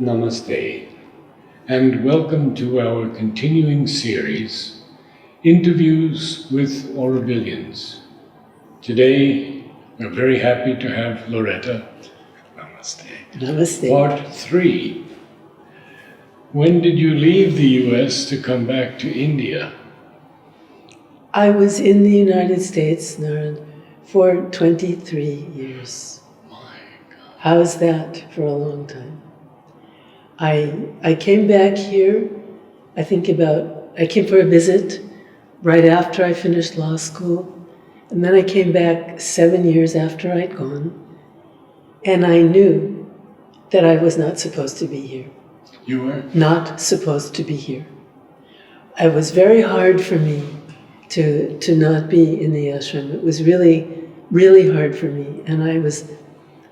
Namaste, and welcome to our continuing series, Interviews with Aurovilians. Today, we're very happy to have Loretta. Namaste. Namaste. Part 3. When did you leave the US to come back to India? I was in the United States, Narad, for 23 years. My God. How's that for a long time? I came back here, I came for a visit right after I finished law school, and then I came back 7 years after I'd gone, and I knew that I was not supposed to be here. You were? Not supposed to be here. It was very hard for me to not be in the ashram. It was really, really hard for me. And I was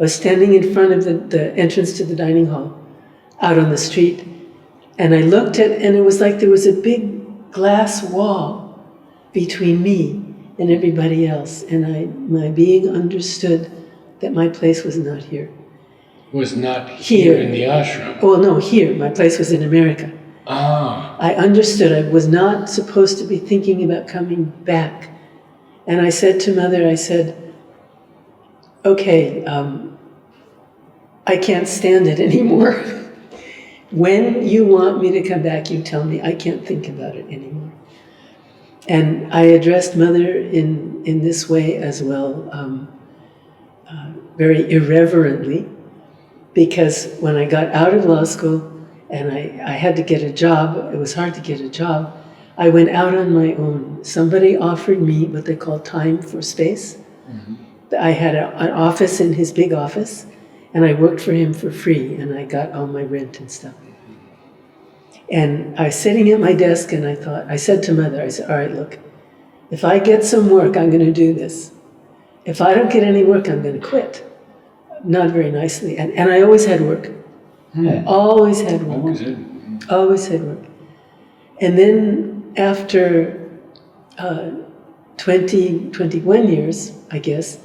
standing in front of the entrance to the dining hall out on the street, and I looked and it was like there was a big glass wall between me and everybody else, and my being understood that my place was not here. Was not here in the ashram? Well, no, here. My place was in America. Ah. I understood I was not supposed to be thinking about coming back. And I said to Mother, I said, okay, I can't stand it anymore. When you want me to come back, you tell me. I can't think about it anymore. And I addressed Mother in this way as well, very irreverently, because when I got out of law school and I had to get a job, it was hard to get a job, I went out on my own. Somebody offered me what they call time for space. Mm-hmm. I had an office in his big office, and I worked for him for free, and I got all my rent and stuff. And I was sitting at my desk, and I said to Mother, I said, all right, look, if I get some work, I'm going to do this. If I don't get any work, I'm going to quit. Not very nicely. And I always had work. I always had work. Always had work. And then after 21 years, I guess,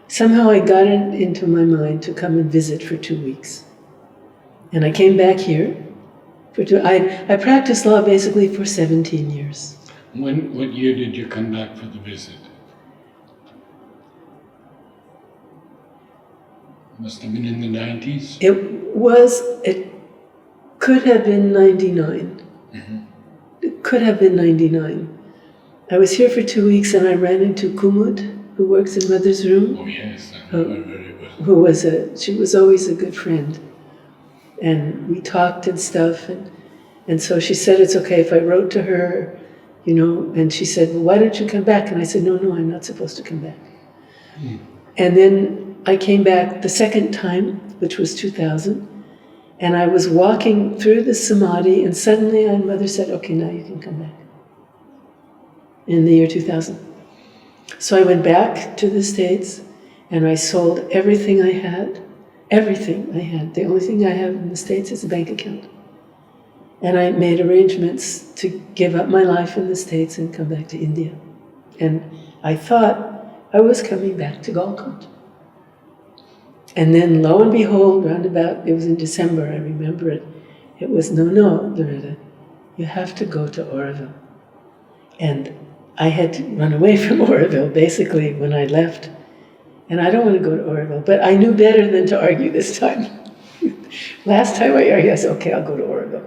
somehow I got it into my mind to come and visit for 2 weeks. And I came back here. I practiced law basically for 17 years. What year did you come back for the visit? Must have been in the 90s? It could have been 99. Mm-hmm. It could have been 99. I was here for 2 weeks and I ran into Kumud, who works in Mother's room. Oh yes, I know her very well. She was always a good friend. And we talked and stuff, and so she said it's okay if I wrote to her, and she said, well, why don't you come back? And I said, no, I'm not supposed to come back. And then I came back the second time, which was 2000, and I was walking through the Samadhi, and suddenly Mother said, okay, now you can come back. In the year 2000. So I went back to the States, and I sold everything I had. Everything I had. The only thing I have in the States is a bank account. And I made arrangements to give up my life in the States and come back to India. And I thought I was coming back to Golconda. And then lo and behold, roundabout, it was in December, I remember it. It was, no, Loretta, you have to go to Auroville. And I had to run away from Auroville, basically, when I left. And I don't want to go to Auroville, but I knew better than to argue this time. Last time I argued, I said, okay, I'll go to Auroville.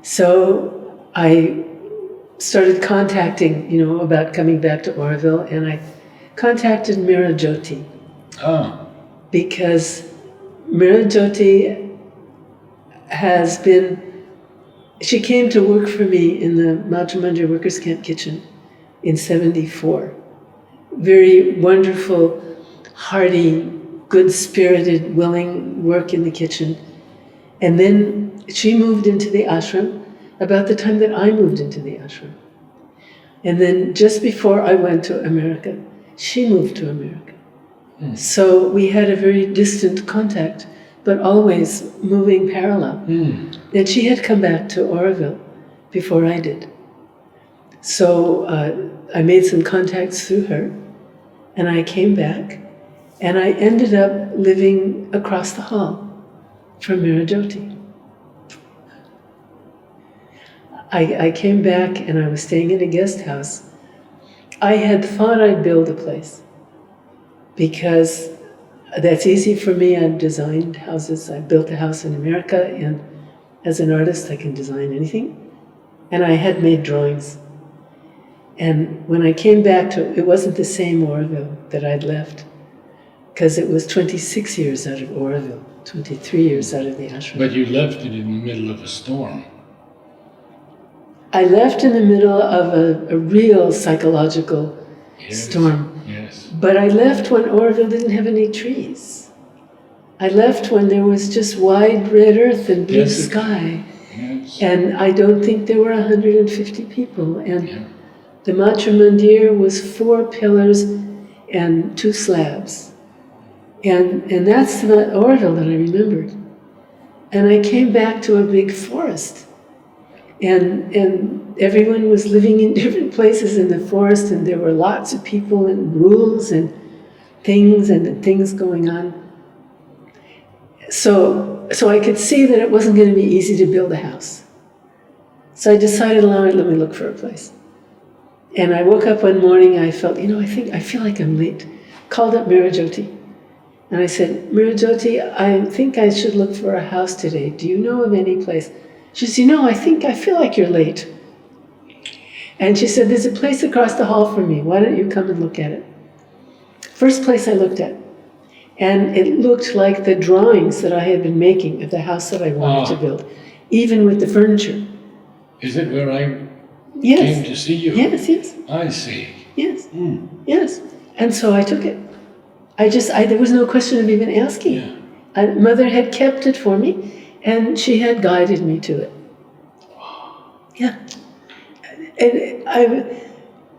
So I started contacting, about coming back to Auroville, and I contacted Mira Jyoti. Oh. Because Mira Jyoti she came to work for me in the Mahatma Workers' Camp kitchen in 1974. Very wonderful, hearty, good-spirited, willing work in the kitchen. And then she moved into the ashram about the time that I moved into the ashram. And then just before I went to America, she moved to America. Mm. So we had a very distant contact, but always moving parallel. Mm. And she had come back to Auroville before I did. So I made some contacts through her, and I came back, and I ended up living across the hall from Mirajoti. I came back and I was staying in a guest house. I had thought I'd build a place because that's easy for me. I've designed houses. I built a house in America, and as an artist, I can design anything. And I had made drawings. And when I came back to it, wasn't the same Auroville that I'd left, because it was 26 years out of Auroville, 23 years out of the ashram. But you left it in the middle of a storm. I left in the middle of a real psychological storm. Yes. But I left when Auroville didn't have any trees. I left when there was just wide red earth and blue sky. Yes. And I don't think there were 150 people. And the Matra Mandir was 4 pillars and 2 slabs. And that's the Auroville that I remembered. And I came back to a big forest. And everyone was living in different places in the forest, and there were lots of people and rules and things going on. So I could see that it wasn't going to be easy to build a house. So I decided, let me look for a place. And I woke up one morning, I felt, I feel like I'm late. Called up Mirajoti. And I said, Mirajoti, I think I should look for a house today. Do you know of any place? She said, I feel like you're late. And she said, there's a place across the hall from me. Why don't you come and look at it? First place I looked at. And it looked like the drawings that I had been making of the house that I wanted to build, even with the furniture. Is it where I came to see you? Yes. I see. Yes, yes. And so I took it. There was no question of even asking. Yeah. Mother had kept it for me, and she had guided me to it. Yeah. And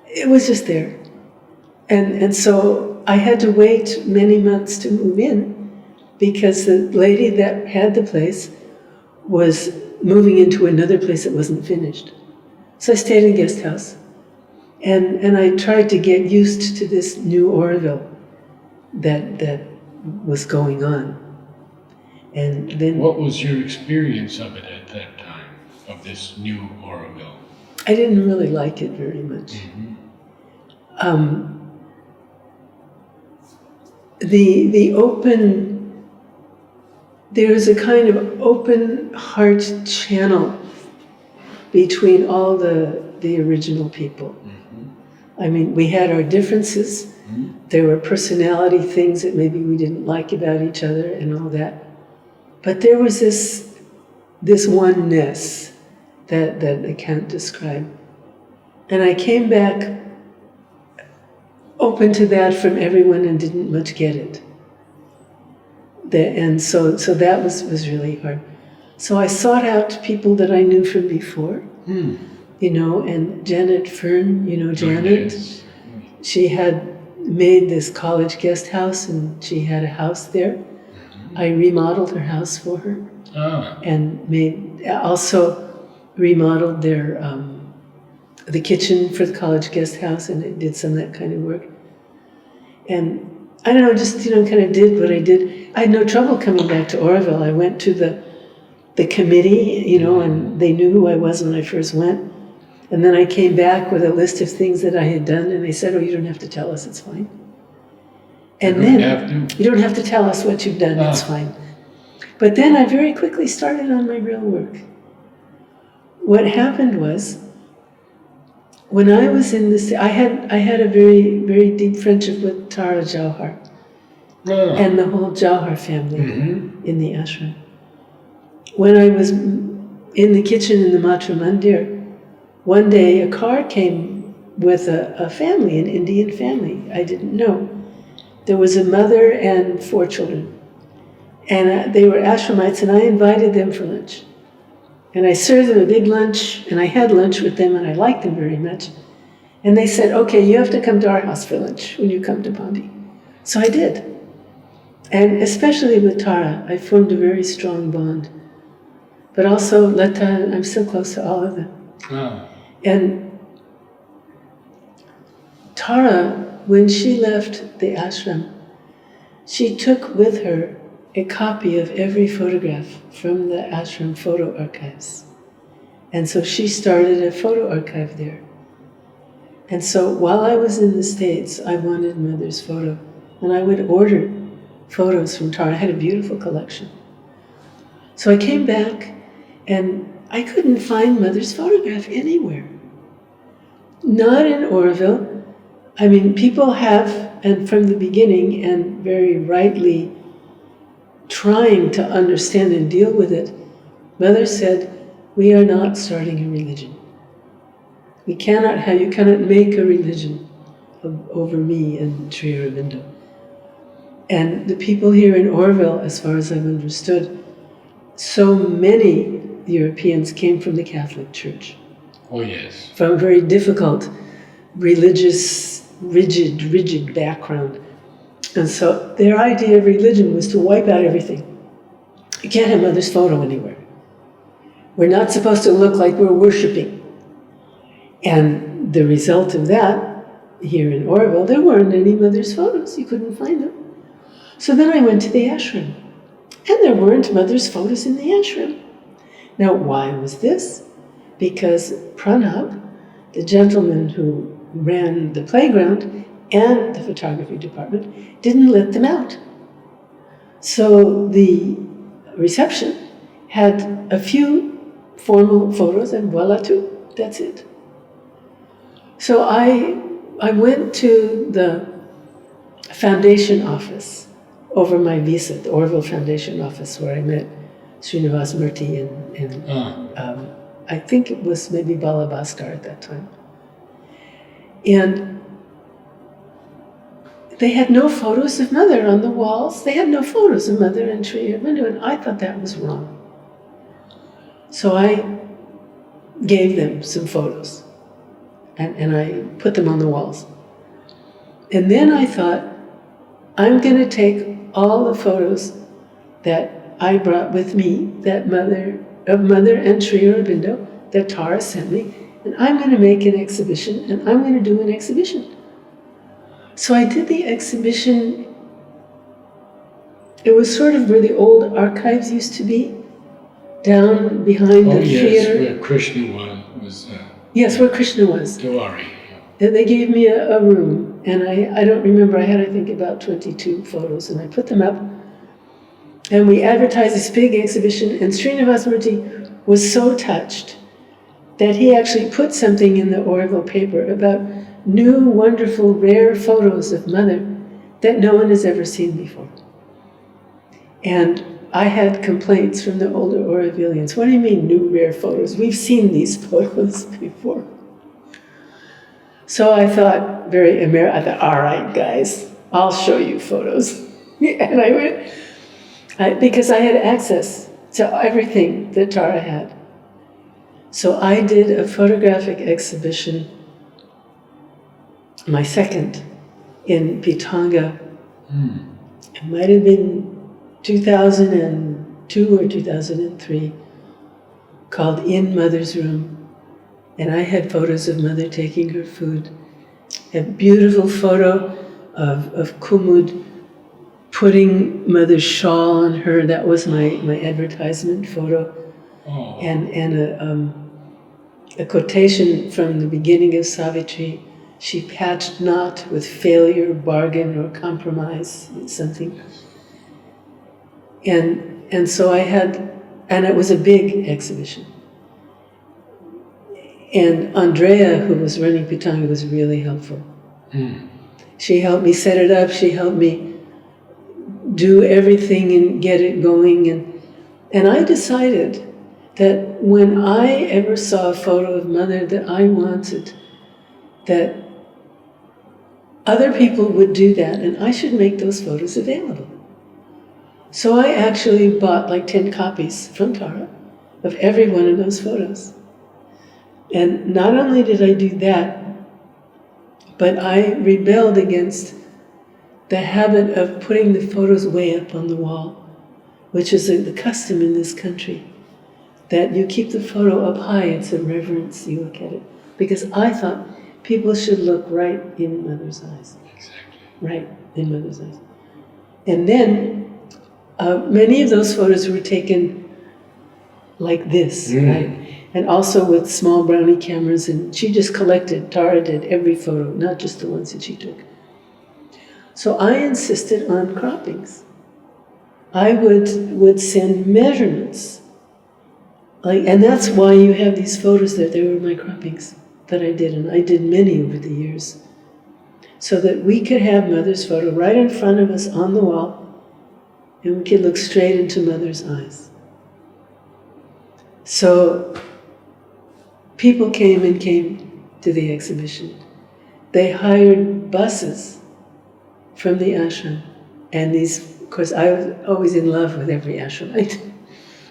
it was just there. And so I had to wait many months to move in because the lady that had the place was moving into another place that wasn't finished. So I stayed in a guest house. And I tried to get used to this new Auroville that was going on. And then what was your experience of it at that time, of this new Auroville? I didn't really like it very much. The open, there's a kind of open heart channel between all the original people. I mean, we had our differences. There were personality things that maybe we didn't like about each other and all that. But there was this oneness that I can't describe. And I came back open to that from everyone and didn't much get it. And so that was really hard. So I sought out people that I knew from before, and Janet Fern, Janet, she had made this college guest house and she had a house there. I remodeled her house for her and also remodeled their the kitchen for the college guest house, and it did some of that kind of work. And I don't know, just kind of did what I did. I had no trouble coming back to Auroville. I went to the committee, and they knew who I was when I first went. And then I came back with a list of things that I had done, and they said, "Oh, you don't have to tell us; it's fine." And you don't have to tell us what you've done; it's fine. But then I very quickly started on my real work. What happened was, when I was in this, I had a very, very deep friendship with Tara Jauhar and the whole Jauhar family in the ashram. When I was in the kitchen in the Matra Mandir, one day a car came with a family, an Indian family I didn't know. There was a mother and 4 children. And they were ashramites, and I invited them for lunch. And I served them a big lunch, and I had lunch with them, and I liked them very much. And they said, "Okay, you have to come to our house for lunch when you come to Pompi." So I did. And especially with Tara, I formed a very strong bond. But also Loretta, I'm still close to all of them. And Tara, when she left the ashram, she took with her a copy of every photograph from the ashram photo archives. And so she started a photo archive there. And so while I was in the States, I wanted Mother's photo. And I would order photos from Tara. I had a beautiful collection. So I came back and I couldn't find Mother's photograph anywhere. Not in Auroville. I mean, people have, and from the beginning, and very rightly trying to understand and deal with it, Mother said, we are not starting a religion. You cannot make a religion over me and Sri Aurobindo. And the people here in Auroville, as far as I've understood, so many Europeans came from the Catholic Church. Oh, yes. From a very difficult, religious, rigid background. And so their idea of religion was to wipe out everything. You can't have Mother's photo anywhere. We're not supposed to look like we're worshiping. And the result of that, here in Auroville, there weren't any Mother's photos. You couldn't find them. So then I went to the ashram. And there weren't Mother's photos in the ashram. Now, why was this? Because Pranab, the gentleman who ran the playground and the photography department, didn't let them out. So the reception had a few formal photos and voila tout, that's it. So I went to the foundation office over my visa, the Auroville Foundation office, where I met Srinivas Murthy and I think it was maybe Bala Bhaskar at that time. And they had no photos of Mother on the walls. They had no photos of Mother and Sri Aurobindo, and I thought that was wrong. So I gave them some photos, and I put them on the walls. And then I thought, I'm going to take all the photos that I brought with me, of Mother and Sri Aurobindo, that Tara sent me, and I'm going to make an exhibition, and I'm going to do an exhibition. So I did the exhibition. It was sort of where the old archives used to be, down behind the theater. Where Krishna was. Yes, where Krishna was. Dewari. And they gave me a room, and I don't remember, I had, I think, about 22 photos, and I put them up. And we advertised this big exhibition, and Srinivas Murthy was so touched that he actually put something in the Auroville paper about new, wonderful, rare photos of Mother that no one has ever seen before. And I had complaints from the older Aurovilians. What do you mean, new, rare photos? We've seen these photos before. So I thought, I thought, all right, guys, I'll show you photos. And I went, because I had access to everything that Tara had. So I did a photographic exhibition, my second, in Pitanga. It might have been 2002 or 2003, called In Mother's Room. And I had photos of Mother taking her food. A beautiful photo of Kumud putting Mother's shawl on her. That was my advertisement photo. Oh. And a quotation from the beginning of Savitri. She patched not with failure, bargain, or compromise, something. And so I had, and it was a big exhibition. And Andrea, who was running Pitanga, was really helpful. She helped me set it up, she helped me do everything and get it going. And I decided that when I ever saw a photo of Mother that I wanted, that other people would do that, and I should make those photos available. So I actually bought like 10 copies from Tara of every one of those photos. And not only did I do that, but I rebelled against the habit of putting the photos way up on the wall, which is the custom in this country, that you keep the photo up high, it's a reverence, you look at it. Because I thought people should look right in Mother's eyes. Exactly. Right in Mother's eyes. And then Many of those photos were taken like this, right? And also with small brownie cameras, and she just collected, Tara did every photo, not just the ones that she took. So I insisted on croppings. I would send measurements. And that's why you have these photos there. They were my croppings that I did, and I did many over the years. So that we could have Mother's photo right in front of us on the wall, and we could look straight into Mother's eyes. So people came to the exhibition. They hired buses from the ashram, and these, of course, I was always in love with every ashramite.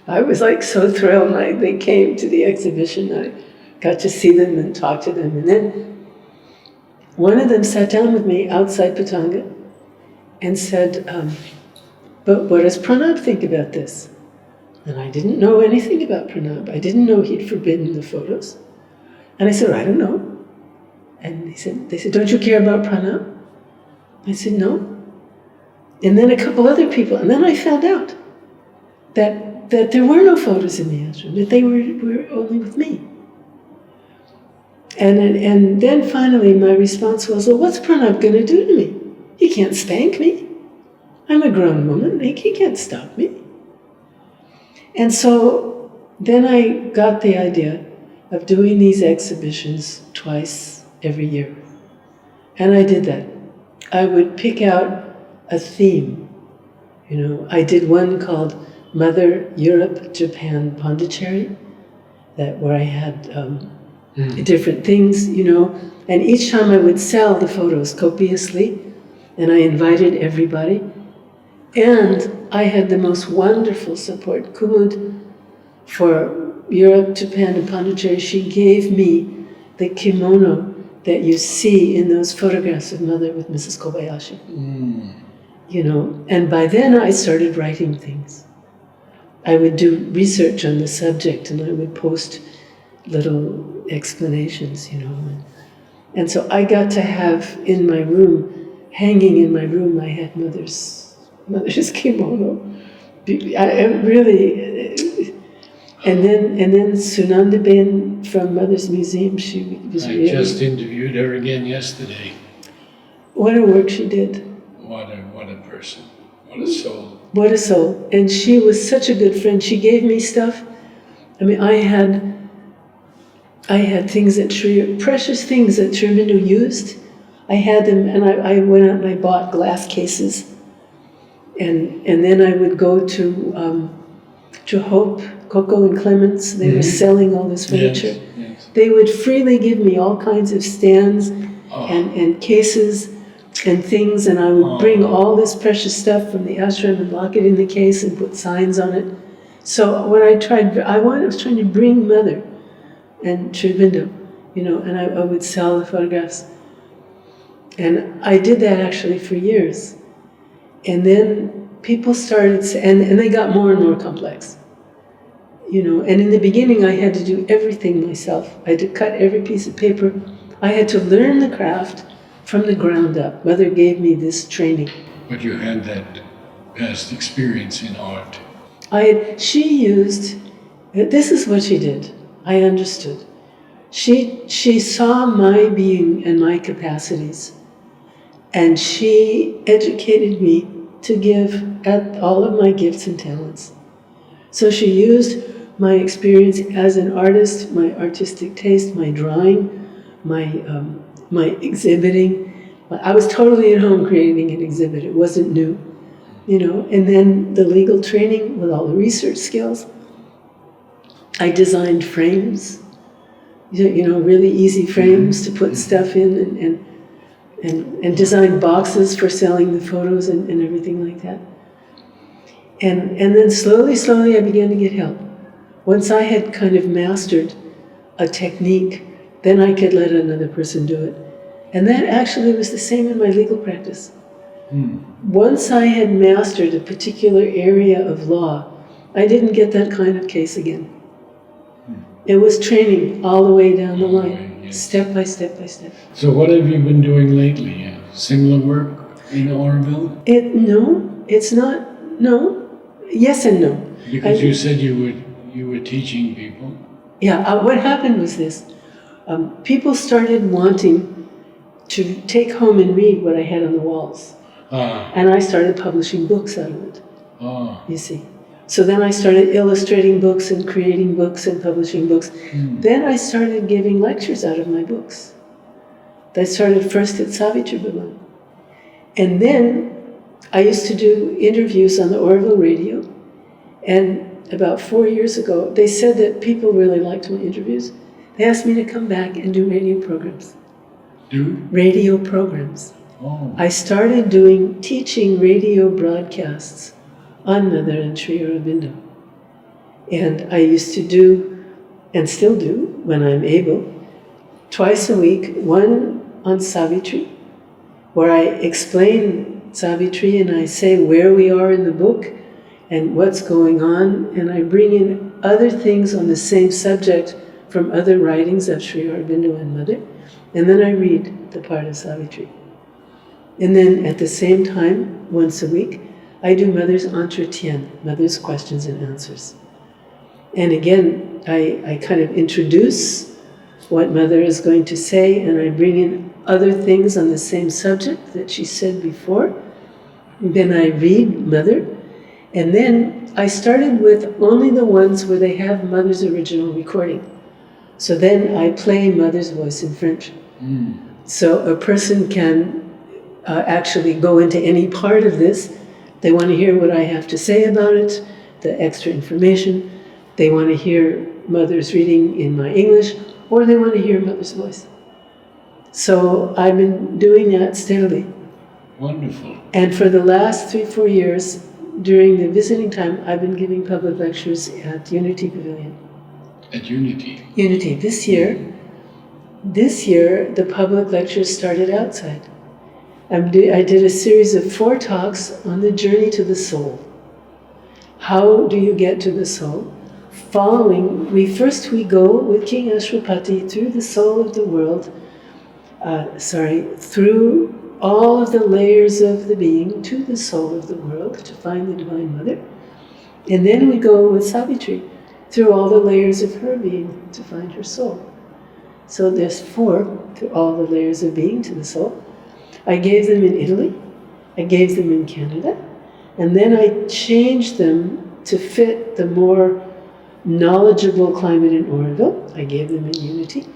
I was like so thrilled when they came to the exhibition. I got to see them and talk to them, and then one of them sat down with me outside Patanga and said, but what does Pranab think about this? And I didn't know anything about Pranab. I didn't know he'd forbidden the photos. And I said, I don't know. And they said, don't you care about Pranab? I said, no. And then a couple other people, and then I found out that there were no photos in the ashram, that they were only with me. And then finally my response was, well, what's Pranab going to do to me? He can't spank me. I'm a grown woman. He can't stop me. And so then I got the idea of doing these exhibitions twice every year. And I did that. I would pick out a theme. I did one called Mother, Europe, Japan, Pondicherry, where I had different things, and each time I would sell the photos copiously, and I invited everybody. And I had the most wonderful support. Kumud, for Europe, Japan, and Pondicherry, she gave me the kimono that you see in those photographs of Mother with Mrs. Kobayashi. And by then I started writing things. I would do research on the subject, and I would post little explanations, And so I got to have in my room, hanging in my room, I had Mother's kimono. I really, and then Sunandaben from Mother's Museum, she was I really... I just interviewed her again yesterday. What a work she did. What a person. What a soul. What a soul. And she was such a good friend. She gave me stuff. I mean, I had things precious things that Aurobindo used. I had them, and I went out and I bought glass cases. And then I would go to Hope, Coco and Clements. They were selling all this furniture. Yes. They would freely give me all kinds of stands and cases and things, and I would bring all this precious stuff from the ashram and lock it in the case and put signs on it. So what I was trying to bring Mother and Aurobindo, and I would sell the photographs. And I did that actually for years. And then people started, and they got more and more complex. And in the beginning I had to do everything myself. I had to cut every piece of paper. I had to learn the craft from the ground up. Mother gave me this training. But you had that past experience in art. This is what she did. I understood. She saw my being and my capacities, and she educated me to give at all of my gifts and talents. So she used my experience as an artist, my artistic taste, my drawing, my exhibiting. I was totally at home creating an exhibit. It wasn't new, and then the legal training with all the research skills. I designed frames, really easy frames to put stuff in, and designed boxes for selling the photos and everything like that. And then slowly I began to get help. Once I had kind of mastered a technique, then I could let another person do it. And that actually was the same in my legal practice. Once I had mastered a particular area of law, I didn't get that kind of case again. It was training all the way down the line, yes. Step by step by step. So what have you been doing lately? Similar work in Auroville? No, it's not. No, Yes and no. Because you said you were teaching people. Yeah, what happened was this. People started wanting to take home and read what I had on the walls. Ah, And I started publishing books out of it, ah. you see. So then I started illustrating books and creating books and publishing books. Then I started giving lectures out of my books. I started first at Savitri Bhavan. And then I used to do interviews on the Auroville radio. And about 4 years ago, they said that people really liked my interviews. They asked me to come back and do radio programs. Do? Radio programs. Oh. I started teaching radio broadcasts on Mother and Sri Aurobindo. And I used to do, and still do, when I'm able, twice a week, one on Savitri, where I explain Savitri and I say where we are in the book and what's going on, and I bring in other things on the same subject from other writings of Sri Aurobindo and Mother, and then I read the part of Savitri. And then at the same time, once a week, I do Mother's Entretien, Mother's Questions and Answers. And again, I kind of introduce what Mother is going to say, and I bring in other things on the same subject that she said before. And then I read Mother, and then I started with only the ones where they have Mother's original recording. So then I play Mother's voice in French. So a person can actually go into any part of this. They want to hear what I have to say about it, the extra information. They want to hear Mother's reading in my English, or they want to hear Mother's voice. So I've been doing that steadily. Wonderful. And for the last 3-4 years, during the visiting time, I've been giving public lectures at Unity Pavilion. At Unity. Unity. This year, the public lectures started outside. I did a series of 4 talks on the journey to the soul. How do you get to the soul? We go with King Ashwapati through the soul of the world, through all of the layers of the being to the soul of the world to find the Divine Mother. And then we go with Savitri through all the layers of her being to find her soul. So there's 4 through all the layers of being to the soul. I gave them in Italy, I gave them in Canada, and then I changed them to fit the more knowledgeable climate in Auroville. I gave them in Unity,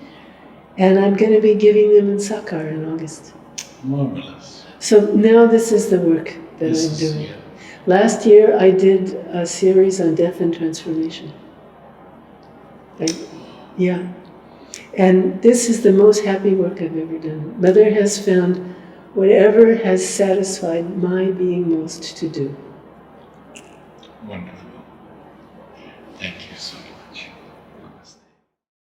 and I'm going to be giving them in Sakar in August. Marvelous. So now this is the work that I'm doing. Yeah. Last year I did a series on death and transformation. Yeah. And this is the most happy work I've ever done. Mother has found whatever has satisfied my being most to do. Wonderful. Thank you so much.